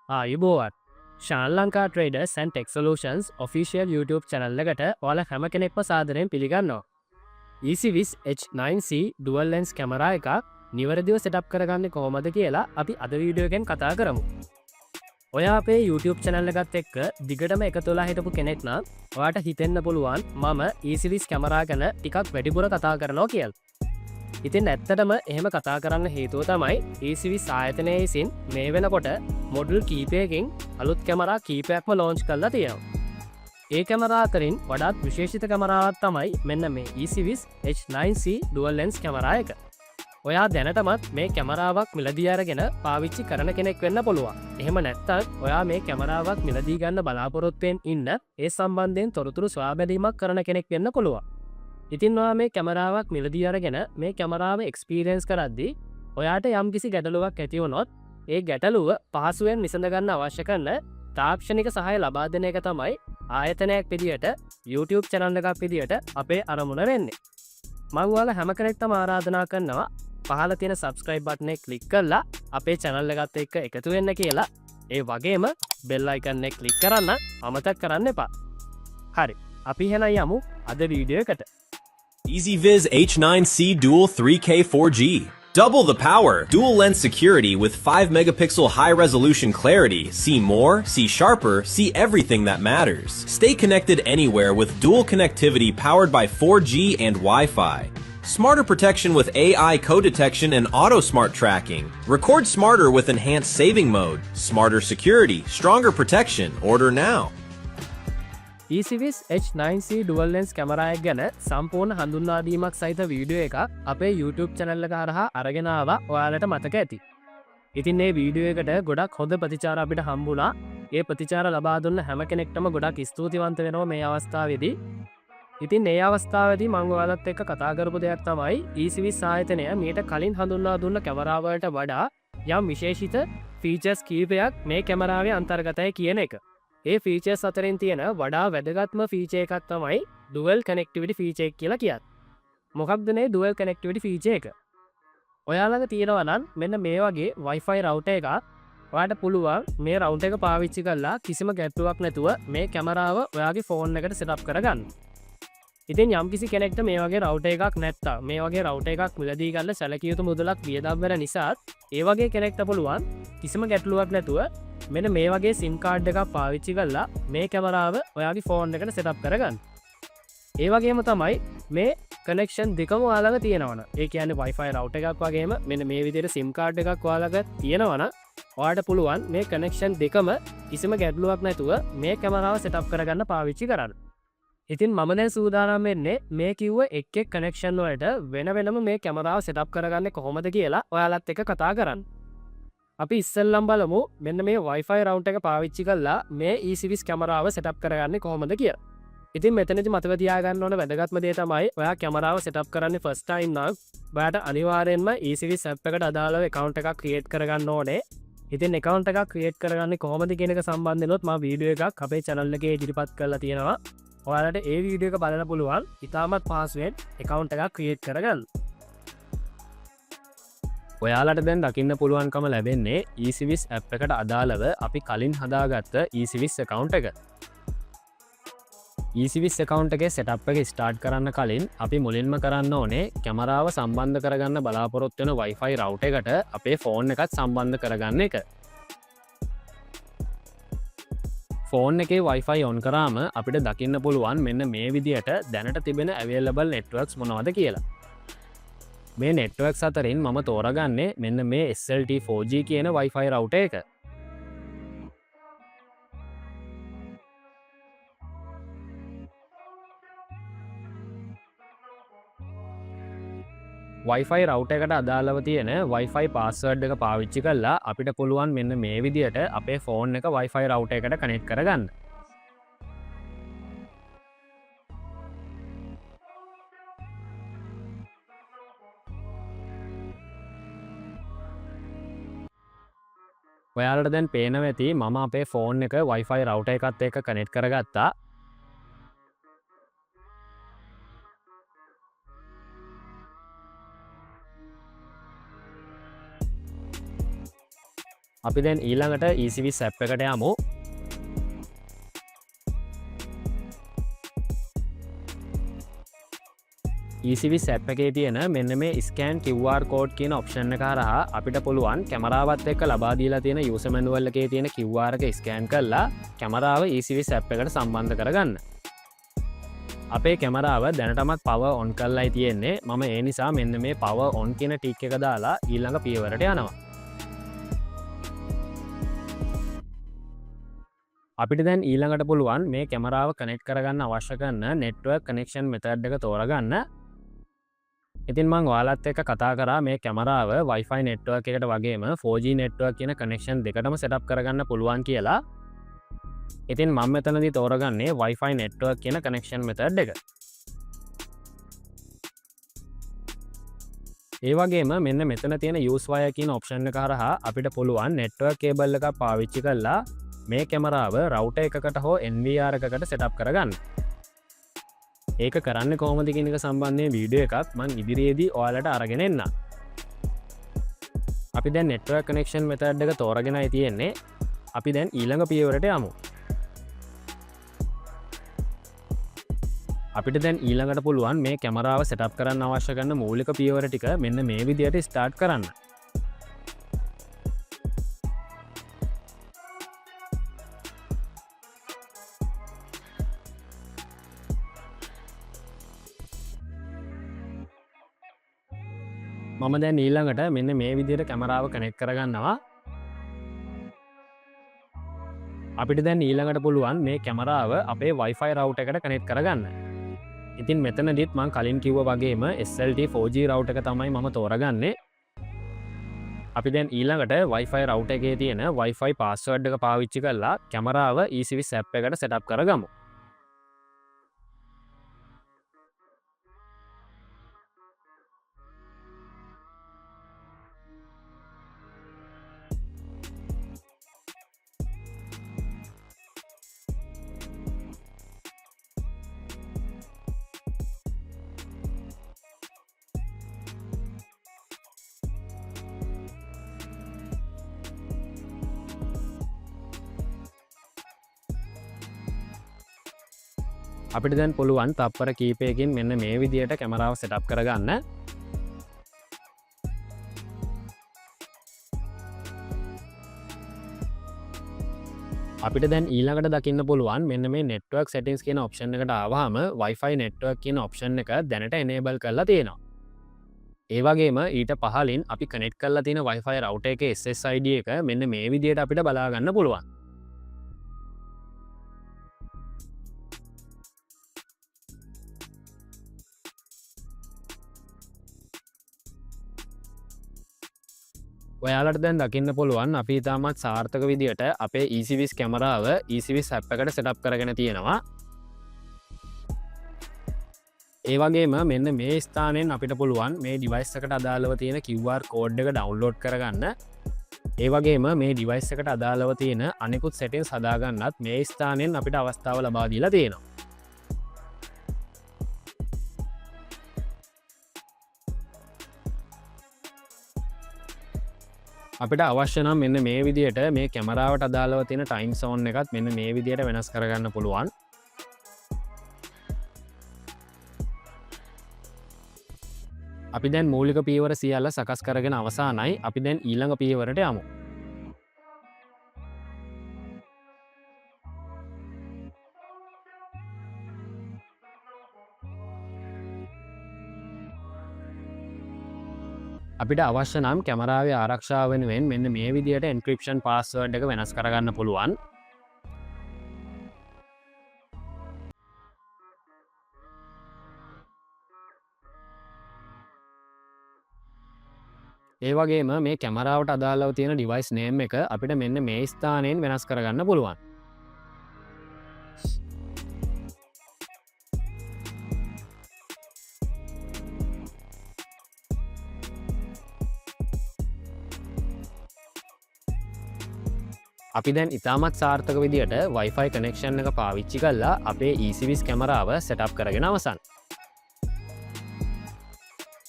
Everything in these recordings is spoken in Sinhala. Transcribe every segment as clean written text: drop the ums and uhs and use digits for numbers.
ආයුබෝවන් Shan Lanka traders and Tech Solutions official YouTube channel එකට ඔයාලා හැම කෙනෙක්ම සාදරයෙන් පිළිගන්නවා. EC20 H9C dual lens camera එකක් නිවැරදිව සෙටප් කරගන්නේ කොහොමද කියලා අපි අද වීඩියෝ එකෙන් කතා කරමු. ඔයා අපේ YouTube channel එකත් එක්ක දිගටම එකතු වෙලා හිටපු කෙනෙක් නම් ඔයාට හිතෙන්න පුළුවන් මම EC20 කැමරා ගැන ටිකක් වැඩිපුර කතා කරනවා කියලා. ඉතින් ඇත්තටම එහෙම කතා කරන්න හේතුව තමයි EC20 ආයතනය විසින් මේ වෙනකොට මොඩල් කීපයකින් අලුත් කැමරා කීපයක්ම ලෝන්ච් කරලා තියෙනවා. ඒ කැමරා අතරින් වඩාත් විශේෂිත කැමරාවක් තමයි මෙන්න මේ EC20 H9C dual lens camera එක. ඔයා දැනටමත් මේ කැමරාවක් මිලදී අරගෙන පාවිච්චි කරන කෙනෙක් වෙන්න පුළුවන්. එහෙම නැත්නම් ඔයා මේ කැමරාවක් මිලදී ගන්න බලාපොරොත්තුෙන් ඉන්න ඒ සම්බන්ධයෙන් තොරතුරු සොයා බැලීමක් කරන කෙනෙක් වෙන්න පුළුවන්. ඉතින් ඔයා මේ කැමරාවක් මිලදී අරගෙන මේ කැමරාව එක්ස්පීරියන්ස් කරද්දී ඔයාට යම්කිසි ගැටලුවක් ඇති වුණොත් ඒ ගැටලුව පහසුවෙන් විසඳගන්න අවශ්‍ය කරන තාක්ෂණික සහාය ලබා දෙන එක තමයි ආයතනයක් විදියට YouTube channel එකක් විදියට අපේ අරමුණ වෙන්නේ. මම ඔයාලා හැම කෙනෙක්ටම ආරාධනා කරනවා පහළ තියෙන subscribe button එක click කරලා අපේ channel එකත් එක්ක එකතු වෙන්න කියලා. ඒ වගේම bell icon එක click කරන්න අමතක කරන්න එපා. හරි. අපි එහෙනම් යමු අද වීඩියෝ එකට. EasyViz H9C Dual 3K 4G. Double the power, dual lens security with 5 megapixel high resolution clarity. See more, see sharper, see everything that matters. Stay connected anywhere with dual connectivity powered by 4G and Wi-Fi. Smarter protection with AI co-detection and auto smart tracking. Record smarter with enhanced saving mode. Smarter security, stronger protection. Order now. EC20 H9C dual lens camera එක ගැන සම්පූර්ණ හඳුන්වාදීමක් සහිත වීඩියෝ එකක් අපේ YouTube channel එක හරහා අරගෙන ආවා ඔයාලට මතක ඇති. ඉතින් මේ වීඩියෝ එකට ගොඩක් හොඳ ප්‍රතිචාර අපිට හම්බුණා. ඒ ප්‍රතිචාර ලබා දුන්න හැම කෙනෙක්ටම ගොඩක් ස්තුතිවන්ත වෙනවා මේ අවස්ථාවේදී. ඉතින් මේ අවස්ථාවේදී මම ඔයාලත් එක්ක කතා කරපු දෙයක් තමයි EC20 ආයතනය මීට කලින් හඳුන්වා දුන්න කැමරා වලට වඩා යම් විශේෂිත ෆීචර්ස් කීපයක් මේ කැමරාවේ අන්තර්ගතයි කියන එක. ඒ ෆීචර්ස් අතරින් තියෙන වඩා වැදගත්ම ෆීචර් එකක් තමයි dual connectivity feature එක කියලා කියන්නේ. මොකක්ද මේ dual connectivity feature එක? ඔයා ළඟ තියෙනවා නම් මෙන්න මේ වගේ Wi-Fi router එකක් ඔයාට පුළුවන් මේ router එක පාවිච්චි කරලා කිසිම ගැටලුවක් නැතුව මේ කැමරාව ඔයාගේ ෆෝන් එකට set up කරගන්න. ඉතින් යම්කිසි කෙනෙක්ට මේ වගේ router එකක් නැත්නම් මේ වගේ router එකක් මිලදී ගන්න සැලකිය යුතු මුදලක් වියදම් වෙන නිසා ඒ වගේ කෙනෙක්ට පුළුවන් කිසිම ගැටලුවක් නැතුව මෙන්න මේ වගේ SIM card එකක් පාවිච්චි කරලා මේ කැමරාව ඔයාගේ ෆෝන් එකට set up කරගන්න. ඒ වගේම තමයි මේ connection දෙකම ඔයාලඟ තියෙනවනේ. ඒ කියන්නේ Wi-Fi router එකක් වගේම මෙන්න මේ විදිහට SIM card එකක් ඔයාලඟ තියෙනවනේ. ඔයාට පුළුවන් මේ connection දෙකම කිසිම ගැටලුවක් නැතුව මේ කැමරාව set up කරගන්න පාවිච්චි කරන්න. ඉතින් මම දැන් සූදානම් වෙන්නේ මේ කිව්ව එක් connection වලට වෙන වෙනම මේ කැමරාව set up කරගන්නේ කොහොමද කියලා ඔයාලත් එක්ක කතා කරන්න. අපි ඉස්සෙල්ලම් බලමු මෙන්න මේ Wi-Fi router එක පාවිච්චි කරලා මේ EC20 කැමරාව setup කරගන්නේ කොහොමද කියලා. ඉතින් මෙතනදි මතක තියාගන්න ඕන වැදගත්ම දේ තමයි ඔයා කැමරාව setup කරන්නේ first time නම් ඔයාට අනිවාර්යෙන්ම EC20 app එකට අදාළව account එකක් create කරගන්න ඕනේ. ඉතින් account එකක් create කරගන්නේ කොහොමද කියන එක සම්බන්ධනොත් මම වීඩියෝ එකක් අපේ channel එකේ ඉදිරිපත් කරලා තියෙනවා. ඔයාලට ඒ වීඩියෝ එක බලන්න පුළුවන්. ඉතාමත් පහසුවෙන් account එකක් create කරගන්න. ඔයාලට දැන් දකින්න පුළුවන්කම ලැබෙන්නේ EC20 app එකට අදාළව අපි කලින් හදාගත්ත EC20 account එක. EC20 account එකේ setup එක start කරන්න කලින් අපි මුලින්ම කරන්න ඕනේ කැමරාව සම්බන්ධ කරගන්න බලාපොරොත්තු වෙන Wi-Fi router එකට අපේ ෆෝන් එකත් සම්බන්ධ කරගන්න එක. ෆෝන් එකේ Wi-Fi on කරාම අපිට දකින්න පුළුවන් මෙන්න මේ විදියට දැනට තිබෙන available networks මොනවද කියලා. මේ networks අතරින් මම තෝරගන්නේ මෙන්න මේ SLT 4G කියන Wi-Fi router එක. Wi-Fi router එකට අදාළව තියෙන Wi-Fi password එක පාවිච්චි කරලා අපිට පුළුවන් මෙන්න මේ විදියට අපේ ෆෝන් එක Wi-Fi router එකට connect කරගන්න. ඔයාලට දැන් පේනවා ඇති මම අපේ ෆෝන් එක Wi-Fi router එකත් එක්ක connect කරගත්තා. අපි දැන් ඊළඟට ECVS app එකට යමු. ECVS app එකේ තියෙන මෙන්න මේ scan QR code කියන option එක හරහා අපිට පුළුවන් කැමරාවත් එක්ක ලබා දීලා තියෙන user manual එකේ තියෙන QR එක scan කරලා කැමරාව ECVS app එකට සම්බන්ධ කරගන්න. අපේ කැමරාව දැනටමත් power on කරලායි තියෙන්නේ. මම ඒ නිසා මෙන්න මේ power on කියන ටික් එක දාලා ඊළඟ පියවරට යනවා. අපිට දැන් ඊළඟට පුළුවන් මේ කැමරාව කනෙක්ට් කරගන්න අවශ්‍ය කරන network connection method එක තෝරගන්න. ඉතින් මං ඔයාලත් එක්ක කතා කරා මේ කැමරාව Wi-Fi network එකට වගේම 4G network කියන connection දෙකටම setup කරගන්න පුළුවන් කියලා. ඉතින් මම මෙතනදී තෝරගන්නේ Wi-Fi network කියන connection method එක. ඒ වගේම මෙන්න මෙතන තියෙන use wire කියන option එක හරහා අපිට පුළුවන් network cable එකක් පාවිච්චි කරලා මේ කැමරාව router එකකට හෝ NVR එකකට setup කරගන්න. ඒක කරන්න කොහොමද කියන එක සම්බන්ධයෙන් වීඩියෝ එකක් මම ඉදිරියේදී ඔයාලට අරගෙන එන්නම්. අපි දැන් network connection method එක තෝරගෙනයි තියෙන්නේ. අපි දැන් ඊළඟ පියවරට යමු. අපිට දැන් ඊළඟට පුළුවන් මේ කැමරාව setup කරන්න අවශ්‍ය කරන මූලික පියවර ටික මෙන්න මේ විදිහට start කරන්න. මම දැන් ඊළඟට මෙන්න මේ විදිහට කැමරාව කනෙක්ට් කරගන්නවා. අපිට දැන් ඊළඟට පුළුවන් මේ කැමරාව අපේ Wi-Fi router එකට කනෙක්ට් කරගන්න. ඉතින් මෙතනදිත් මම කලින් කිව්වා වගේම SLT 4G router එක තමයි මම තෝරගන්නේ. අපි දැන් ඊළඟට Wi-Fi router එකේ තියෙන Wi-Fi password එක පාවිච්චි කරලා කැමරාව ECVS app එකට setup කරගමු. අපිට දැන් පුළුවන් තප්පර කීපයකින් මෙන්න මේ විදිහට කැමරාව setup කරගන්න. අපිට දැන් ඊළඟට දකින්න පුළුවන් මෙන්න මේ network settings කියන option එකට ආවහම Wi-Fi network කියන option එක දැනට enable කරලා තියෙනවා. ඒ වගේම ඊට පහලින් අපි connect කරලා තියෙන Wi-Fi router එකේ SSID එක මෙන්න මේ විදිහට අපිට බලා ගන්න පුළුවන්. ඔයාලට දැන් දකින්න පුළුවන් අපි ඉතාමත් සාර්ථක විදියට අපේ ECVS කැමරාව ECVS app එකට setup කරගෙන තියෙනවා. ඒ වගේම මෙන්න මේ ස්ථානයෙන් අපිට පුළුවන් මේ device එකට අදාළව තියෙන QR code එක download කරගන්න. ඒ වගේම මේ device එකට අදාළව තියෙන අනෙකුත් settings හදාගන්නත් මේ ස්ථානයෙන් අපිට අවස්ථාව ලබා දීලා තියෙනවා. අපිට අවශ්‍ය නම් මෙන්න මේ විදිහට මේ කැමරාවට අදාළව තියෙන time zone එකත් මෙන්න මේ විදිහට වෙනස් කරගන්න පුළුවන්. අපි දැන් මූලික පියවර සියල්ල සකස් කරගෙන අවසానයි. අපි දැන් ඊළඟ පියවරට යමු. අපිට අවශ්‍ය නම් කැමරාවේ ආරක්ෂාව වෙනුවෙන් මෙන්න මේ විදිහට encryption password එක වෙනස් කරගන්න පුළුවන්. ඒ වගේම මේ කැමරාවට අදාළව තියෙන device name එක අපිට මෙන්න මේ ස්ථානයෙන් වෙනස් කරගන්න පුළුවන්. අපි දැන් ඉතාමත් සාර්ථක විදියට Wi-Fi connection එක පාවිච්චි කරලා අපේ ECVS කැමරාව setup කරගෙන අවසන්.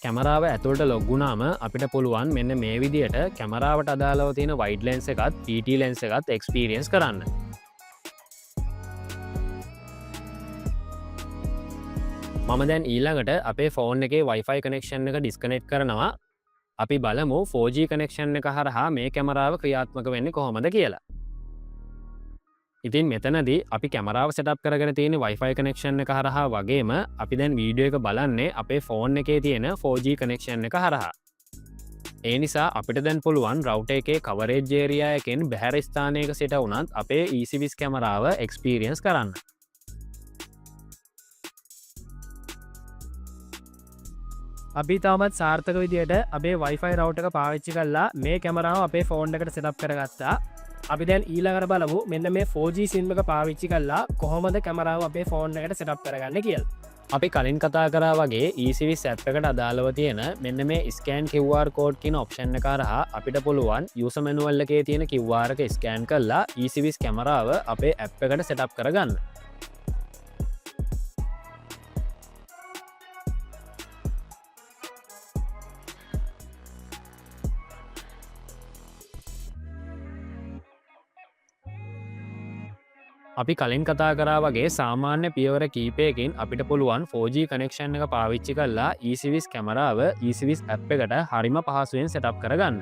කැමරාව ඇතුළට ලොග්ගුණාම අපිට පුළුවන් මෙන්න මේ විදියට කැමරාවට අදාළව තියෙන වයිඩ් ලෙන්ස් එකත් PT ලෙන්ස් එකත් එක්ස්පීරියන්ස් කරන්න. මම දැන් ඊළඟට අපේ ෆෝන් එකේ Wi-Fi කනෙක්ෂන් එක ඩිස්කනෙක්ට් කරනවා. අපි බලමු 4G කනෙක්ෂන් එක හරහා මේ කැමරාව ක්‍රියාත්මක වෙන්නේ කොහොමද කියලා. ඉතින් මෙතනදී අපි කැමරාව සෙටප් කරගෙන තියෙන Wi-Fi කනෙක්ෂන් එක හරහා වගේම අපි දැන් වීඩියෝ එක බලන්නේ අපේ ෆෝන් එකේ තියෙන 4G කනෙක්ෂන් එක හරහා. ඒ නිසා අපිට දැන් පුළුවන් රවුටර් එකේ කවරේජ් ඒරියා එකෙන් බැහැර ස්ථානයක සිට වුණත් අපේ E20 කැමරාව එක්ස්පීරියන්ස් කරන්න. අපි තාමත් සාර්ථක විදියට අපේ Wi-Fi රවුටර් එක පාවිච්චි කරලා මේ කැමරාව අපේ ෆෝන් එකට සෙටප් කරගත්තා. අපි දැන් ඊළඟට බලමු මෙන්න මේ 4G සිම් එක පාවිච්චි කරලා කොහොමද කැමරාව අපේ ෆෝන් එකට සෙටප් කරගන්නේ කියලා. අපි කලින් කතා කරා වගේ E20 app එකට අදාළව තියෙන මෙන්න මේ scan QR code කියන ඔප්ෂන් එක හරහා අපිට පුළුවන් user manual එකේ තියෙන QR එක ස්කෑන් කරලා E20 කැමරාව අපේ app එකට සෙටප් කරගන්න. අපි කලින් කතා කරා වගේ සාමාන්‍ය පියවර කීපයකින් අපිට පුළුවන් 4G කනෙක්ෂන් එක පාවිච්චි කරලා E20 කැමරාව E20 app එකට හරිම පහසුවෙන් සෙටප් කරගන්න.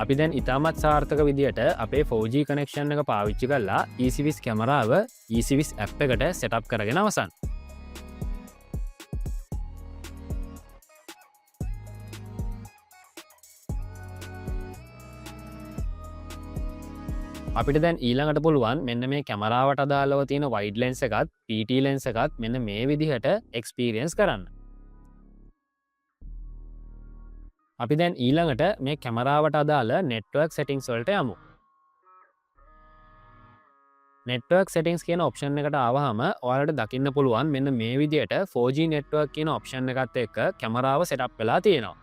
අපි දැන් ඉතාමත් සාර්ථක විදියට අපේ 4G කනෙක්ෂන් එක පාවිච්චි කරලා E20 කැමරාව E20 app එකට සෙටප් කරගෙන අවසන්. අපිට දැන් ඊළඟට පුළුවන් මෙන්න මේ කැමරාවට අදාළව තියෙන වයිඩ් ලෙන්ස් එකත් PT ලෙන්ස් එකත් මෙන්න මේ විදිහට එක්ස්පීරියන්ස් කරන්න. අපි දැන් ඊළඟට මේ කැමරාවට අදාළ නෙට්වර්ක් සෙටින්ග්ස් වලට යමු. නෙට්වර්ක් සෙටින්ග්ස් කියන ඔප්ෂන් එකට ආවහම ඔයාලට දකින්න පුළුවන් මෙන්න මේ විදියට 4G නෙට්වර්ක් කියන ඔප්ෂන් එකත් එක්ක කැමරාව සෙටප් වෙලා තියෙනවා.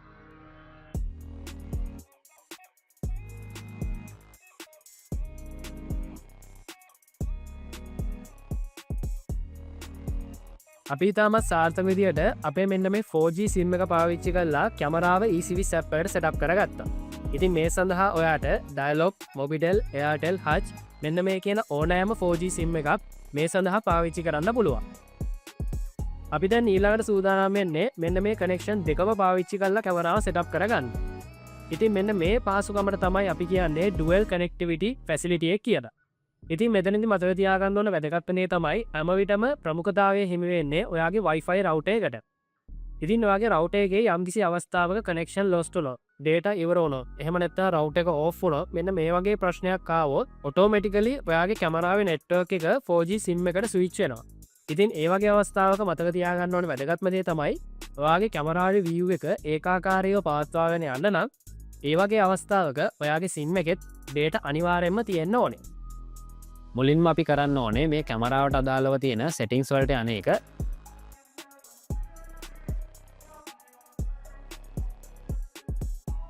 අපි තාමත් සාර්ථක විදියට අපේ මෙන්න මේ 4G සිම් එක පාවිච්චි කරලා කැමරාව E20 app එකට සෙටප් කරගත්තා. ඉතින් මේ සඳහා ඔයාට Dialog, Mobitel, Airtel, Hutch මෙන්න මේ කියන ඕනෑම 4G සිම් එකක් මේ සඳහා පාවිච්චි කරන්න පුළුවන්. අපි දැන් ඊළඟට සූදානම් වෙන්නේ මෙන්න මේ කනෙක්ෂන් දෙකම පාවිච්චි කරලා කැමරාව සෙටප් කරගන්න. ඉතින් මෙන්න මේ පාසුකමට තමයි අපි කියන්නේ Dual Connectivity Facility එක කියලා. ඉතින් මෙතනදි මතක තියාගන්න ඕන වැදගත් දේ තමයි හැම විටම ප්‍රමුඛතාවය හිමි වෙන්නේ ඔයාගේ Wi-Fi router එකට. ඉතින් ඔයාගේ router එකේ යම්කිසි අවස්ථාවක connection lost වුණොත්, data ඉවර වුණොත්, එහෙම නැත්නම් router එක off වුණොත් මෙන්න මේ වගේ ප්‍රශ්නයක් ආවොත් automatically ඔයාගේ කැමරාවේ network එක 4G SIM එකට switch වෙනවා. ඉතින් ඒ වගේ අවස්ථාවක මතක තියාගන්න ඕන වැදගත්ම දේ තමයි ඔයාගේ කැමරාවේ view එක ඒකාකාරීව පවත්වාගෙන යන්න නම් ඒ වගේ අවස්ථාවක ඔයාගේ SIM එකෙත් data අනිවාර්යයෙන්ම තියෙන්න ඕනේ. මුලින්ම අපි කරන්න ඕනේ මේ කැමරාවට අදාළව තියෙන සෙටින්ග්ස් වලට යන එක.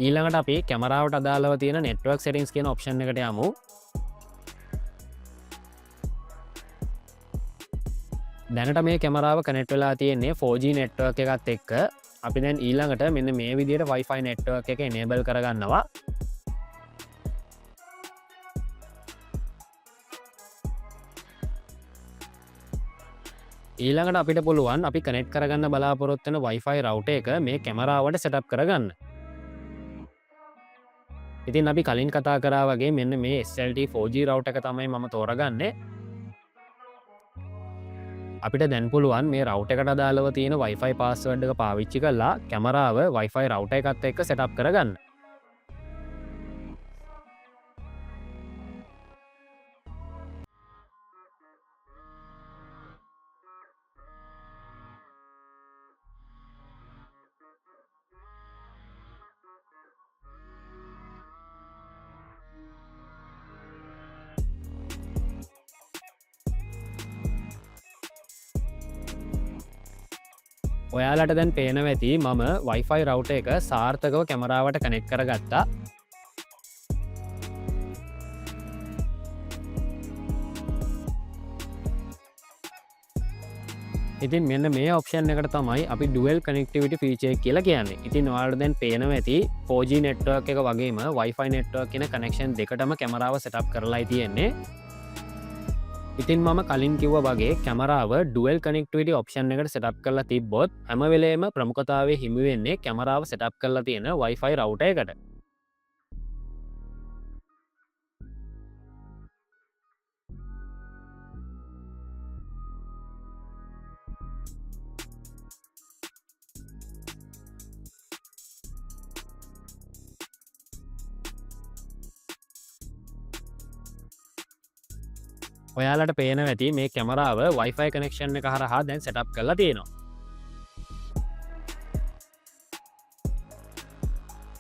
ඊළඟට අපි කැමරාවට අදාළව තියෙන නෙට්වර්ක් සෙටින්ග්ස් කියන ඔප්ෂන් එකට යමු. දැනට මේ කැමරාව කනෙක්ට් වෙලා තියෙන්නේ 4G නෙට්වර්ක් එකත් එක්ක. අපි දැන් ඊළඟට මෙන්න මේ විදිහට Wi-Fi නෙට්වර්ක් එක enable කරගන්නවා. ඊළඟට අපිට පුළුවන් අපි කනෙක්ට් කරගන්න බලාපොරොත්තු වෙන Wi-Fi router එක මේ කැමරාවට සෙටප් කරගන්න. ඉතින් අපි කලින් කතා කරා වගේ මෙන්න මේ SLT 4G router එක තමයි මම තෝරගන්නේ. අපිට දැන් පුළුවන් මේ router එකට අදාළව තියෙන Wi-Fi password එක පාවිච්චි කරලා කැමරාව Wi-Fi router එකත් එක්ක සෙටප් කරගන්න. ඔයාලට දැන් පේනව ඇති මම Wi-Fi රවුටර් එක සාර්ථකව කැමරාවට කනෙක්ට් කරගත්තා. ඉතින් මෙන්න මේ ඔප්ෂන් එකට තමයි අපි ඩුවල් කනෙක්ටිවිටි ෆීචර් එක කියලා කියන්නේ. ඉතින් ඔයාලට දැන් පේනවා ඇති 4G නෙට්වර්ක් එක වගේම Wi-Fi නෙට්වර්ක් කියන කනෙක්ෂන් දෙකටම කැමරාව සෙටප් කරලායි තියෙන්නේ. ඉතින් මම කලින් කිව්වා වගේ කැමරාව ඩුවල් කනෙක්ටිවිටි ඔප්ෂන් එකට සෙටප් කරලා තිබ්බොත් හැම වෙලේම ප්‍රමුඛතාවයේ හිමි වෙන්නේ කැමරාව සෙටප් කරලා තියෙන Wi-Fi රවුටර් එකට. ඔයාලට පේන ඇති මේ කැමරාව Wi-Fi කනෙක්ෂන් එක හරහා දැන් සෙටප් කරලා තියෙනවා.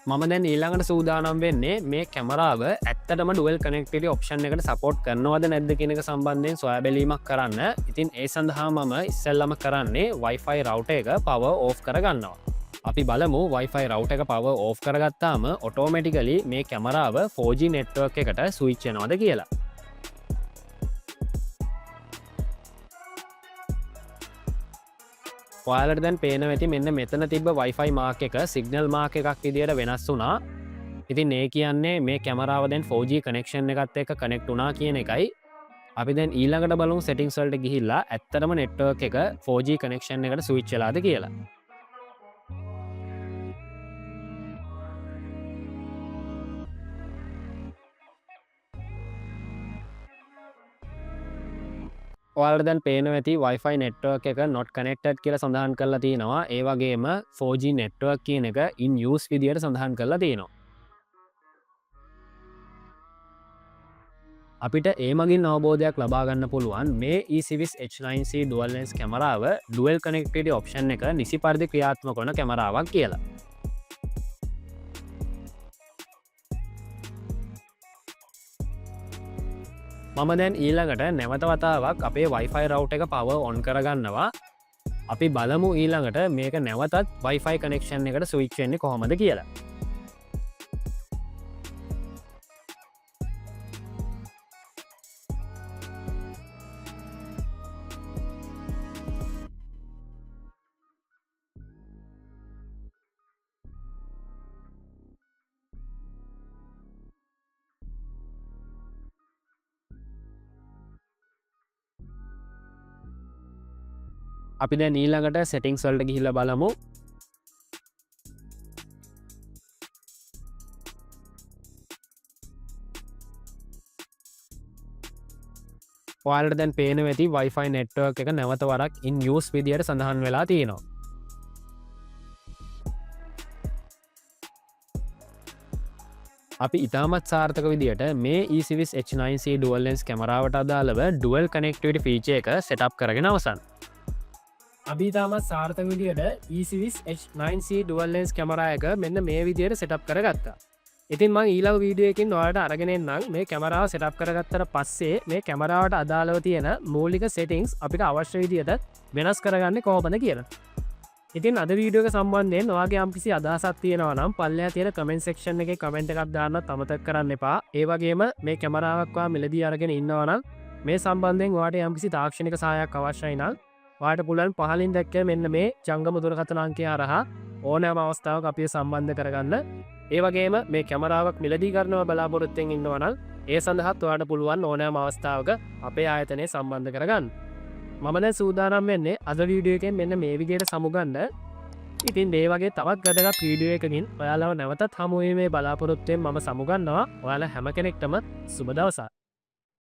මම දැන් ඊළඟට සූදානම් වෙන්නේ මේ කැමරාව ඇත්තටම ඩුවල් කනෙක්ටිවිටි ඔප්ෂන් එකට සපෝට් කරනවද නැද්ද කියන එක සම්බන්ධයෙන් සොයා බැලීමක් කරන්න. ඉතින් ඒ සඳහා මම ඉස්සෙල්ලම කරන්නේ Wi-Fi රවුටර් එක power off කරගන්නවා. අපි බලමු Wi-Fi රවුටර් එක power off කරගත්තාම automatically මේ කැමරාව 4G network එකට switch වෙනවද කියලා. ඔයාලට දැන් පේනවා ඇති මෙන්න මෙතන තිබ්බ Wi-Fi මාක් එක සිග්නල් මාක් එකක් විදියට වෙනස් වුණා. ඉතින් ඒ කියන්නේ මේ කැමරාව දැන් 4G කනෙක්ෂන් එකත් එක්ක කනෙක්ට් වුණා කියන එකයි. අපි දැන් ඊළඟට බලමු settings වලට ගිහිල්ලා ඇත්තටම network එක 4G කනෙක්ෂන් එකට switch වෙලාද කියලා. ඔයාලට දැන් පේනවා ඇති Wi-Fi network එක not connected කියලා සඳහන් කරලා තියෙනවා. ඒ වගේම 4G network කියන එක in use විදියට සඳහන් කරලා තියෙනවා. අපිට ඒ මගින් අවබෝධයක් ලබා ගන්න පුළුවන් මේ eSeries H9C dual lens කැමරාව dual connectivity option එක නිසි පරිදි ක්‍රියාත්මක වන කැමරාවක් කියලා. මම දැන් ඊළඟට නැවත වතාවක් අපේ Wi-Fi රවුටර් එක power on කරගන්නවා. අපි බලමු ඊළඟට මේක නැවතත් Wi-Fi කනෙක්ෂන් එකට ස්විච් වෙන්නේ කොහොමද කියලා. අපි දැන් ඊළඟට settings වලට ගිහිල්ලා බලමු. ඔයාලට දැන් පේනවා ඇති Wi-Fi network එක නැවත වරක් in use විදියට සඳහන් වෙලා තියෙනවා. අපි ඉතාමත් සාර්ථක විදියට මේ eSeries H9C dual lens කැමරාවට අදාළව dual connectivity feature එක setup කරගෙන අවසන්. අපි ඉතාමත් සාර්ථක විදියට eSeries H9C dual lens camera එක මෙන්න මේ විදියට setup කරගත්තා. ඉතින් මම ඊළඟ වීඩියෝ එකකින් ඔයාලට අරගෙන එන්නම් මේ කැමරාව setup කරගත්තට පස්සේ මේ කැමරාවට අදාළව තියෙන මූලික settings අපිට අවශ්‍ය විදියට වෙනස් කරගන්නේ කොහොමද කියලා. ඉතින් අද වීඩියෝ එක සම්බන්ධයෙන් ඔයාගේ යම්කිසි අදහසක් තියෙනවා නම් පල්ලෙහා තියෙන comment section එකේ comment එකක් දාන්නත් අමතක කරන්න එපා. ඒ වගේම මේ කැමරාවක් ඔයා මිලදී අරගෙන ඉන්නවා නම් මේ සම්බන්ධයෙන් ඔයාට යම්කිසි තාක්ෂණික සහායක් අවශ්‍යයි නම් ඔයාට පුළුවන් පහලින් දැක්ක මෙන්න මේ ජංගම දුරකථන අංකය හරහා ඕනෑම අවස්ථාවක අපිව සම්බන්ධ කරගන්න. ඒ වගේම මේ කැමරාවක් මිලදී කරනවා බලාපොරොත්තු වෙමින් ඉන්නවා නම් ඒ සඳහාත් ඔයාට පුළුවන් ඕනෑම අවස්ථාවක අපේ ආයතනය සම්බන්ධ කරගන්න. මම දැන් සූදානම් වෙන්නේ අද වීඩියෝ එකෙන් මෙන්න මේ විදිහට සමුගන්න. ඉතින් මේ වගේ තවත් වැදගත් වීඩියෝ එකකින් ඔයාලව නැවතත් හමු වීමේ බලාපොරොත්තුවෙන් මම සමුගන්නවා. ඔයාලා හැම කෙනෙක්ටම සුබ දවසක්.